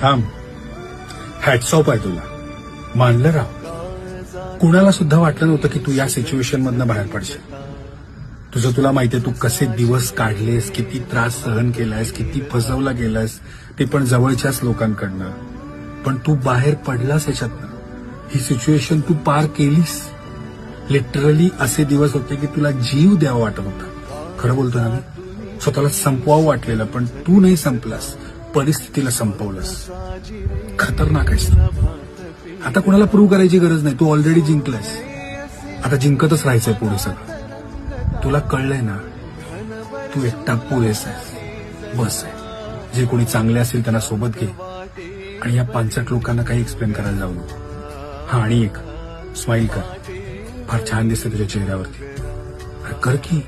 थांब. Hats off आहे तुला. मानलं राव. कुणाला सुद्धा वाटलं नव्हतं की तू या सिच्युएशन मधनं बाहेर पडशील. तुला माहितीये तू कसे दिवस काढलेस, किती त्रास सहन केलायस, किती फसवला गेलास, ते पण जवळच्याच लोकांकडनं. पण तू बाहेर पडलास याच्यातनं. ही सिच्युएशन तू पार केलीस. लिटरली असे दिवस होते की तुला जीव द्यावा वाटत होता. खरं बोलतो ना मी. स्वतःला संपवावं वाटलेलं, पण तू नाही संपलास, परिस्थितीला संपवलंस. खतरनाक आहेस. आता कुणाला प्रूव्ह करायची गरज नाही. तू ऑलरेडी जिंकलायस. आता जिंकतच राहायचंय पुढे सगळं. तुला कळलंय ना, तू एकटा पुरेस आहेस. बस आहे. जे कोणी चांगले असतील त्यांना सोबत घे आणि या 5 लोकांना काही एक्सप्लेन करायला जाऊ नको. हा, आणि एक स्माइल कर. फार छान दिसते तुझ्या चेहऱ्यावरती. अरे कर की.